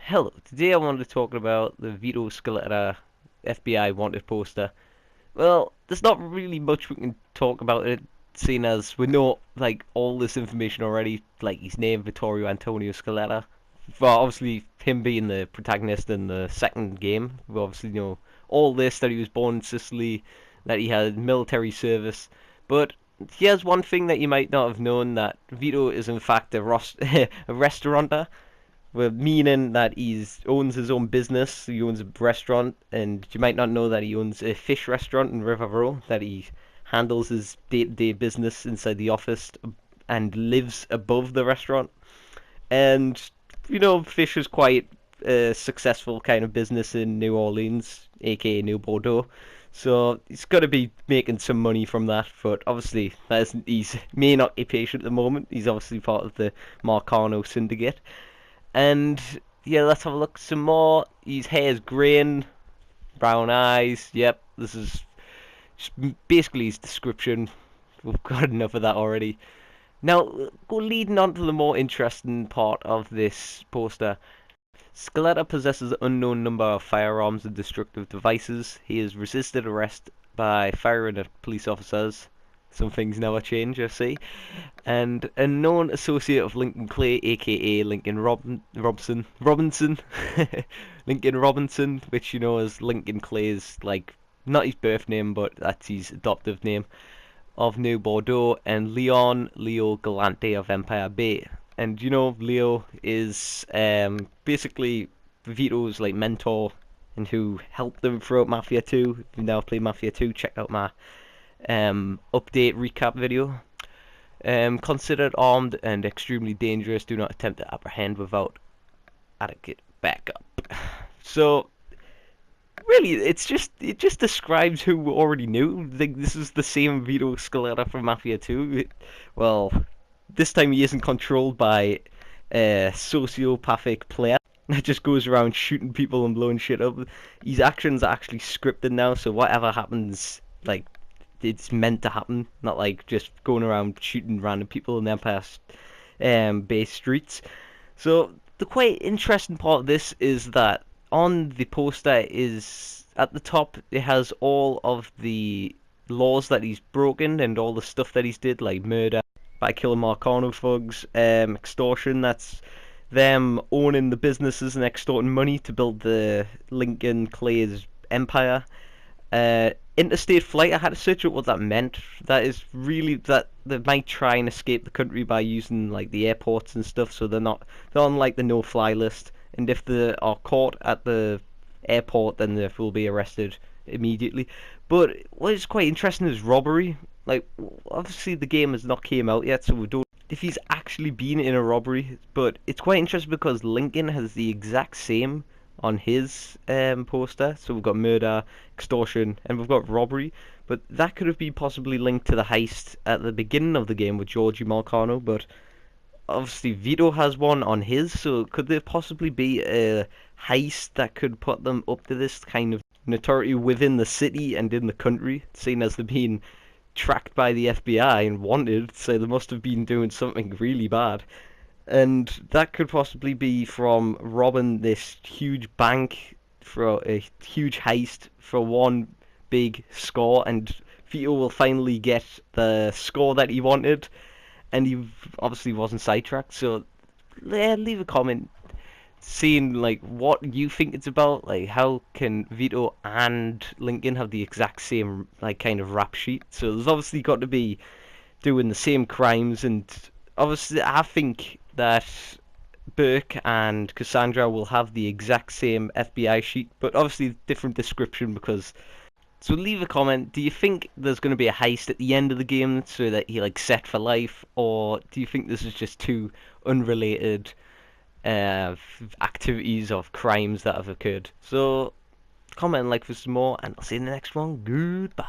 Hello, today I wanted to talk about the Vito Scaletta FBI wanted poster. Well, there's not really much we can talk about it, seeing as we know like all this information already, like his name, Vittorio Antonio Scaletta. Well, obviously him being the protagonist in the second game, we obviously know all this, that he was born in Sicily, that he had military service, but here's one thing that you might not have known, that Vito is in fact a restaurateur, well, meaning that he owns his own business. He owns a restaurant, and you might not know that he owns a fish restaurant in River Row. That he handles his day-to-day business inside the office and lives above the restaurant. And fish is quite a successful kind of business in New Orleans, aka New Bordeaux. So he's got to be making some money from that, but obviously that isn't his main occupation at the moment. He's obviously part of the Marcano syndicate. And yeah, let's have a look some more. His hair is green, brown eyes. Yep, this is basically his description. We've got enough of that already. Now, go leading on to the more interesting part of this poster. Scaletta possesses an unknown number of firearms and destructive devices. He has resisted arrest by firing at police officers. Some things never change, I see. And a known associate of Lincoln Clay, aka Robinson, Lincoln Robinson, which you know as Lincoln Clay's, like, not his birth name, but that's his adoptive name, of New Bordeaux, and Leo Galante of Empire Bay. And Leo is basically Vito's like mentor and who helped them throughout Mafia 2. If you now play Mafia 2, check out my update recap video. Considered armed and extremely dangerous. Do not attempt to apprehend without adequate backup. So really, it just describes who we already knew. Like, this is the same Vito Scaletta from Mafia 2. Well, this time he isn't controlled by a sociopathic player that just goes around shooting people and blowing shit up. His actions are actually scripted now, so whatever happens, like, it's meant to happen, not like just going around shooting random people in the Empire Bay streets. So the quite interesting part of this is that on the poster is at the top it has all of the laws that he's broken and all the stuff that he's did, like murder by killing Marcano thugs, extortion, that's them owning the businesses and extorting money to build the Lincoln Clay's empire. Interstate flight, I had to search out what that meant. That is really that they might try and escape the country by using like the airports and stuff, so they're on like the no-fly list. And if they are caught at the airport, then they will be arrested immediately. But what is quite interesting is robbery. Like, obviously the game has not came out yet, so we don't if he's actually been in a robbery. But it's quite interesting because Lincoln has the exact same on his poster. So we've got murder, extortion, and we've got robbery. But that could have been possibly linked to the heist at the beginning of the game with Georgie Marcano. But obviously Vito has one on his, so could there possibly be a heist that could put them up to this kind of notoriety within the city and in the country, seeing as they're being tracked by the FBI and wanted, so they must have been doing something really bad. And that could possibly be from robbing this huge bank for a huge heist for one big score, and Vito will finally get the score that he wanted, and he obviously wasn't sidetracked. So leave a comment seeing like what you think it's about. Like, how can Vito and Lincoln have the exact same like kind of rap sheet? So there's obviously got to be doing the same crimes, and obviously I think that Burke and Cassandra will have the exact same FBI sheet, but obviously different description. Because so leave a comment. Do you think there's going to be a heist at the end of the game so that he like set for life, or do you think this is just two unrelated activities of crimes that have occurred? So comment and like for some more, and I'll see you in the next one. Goodbye.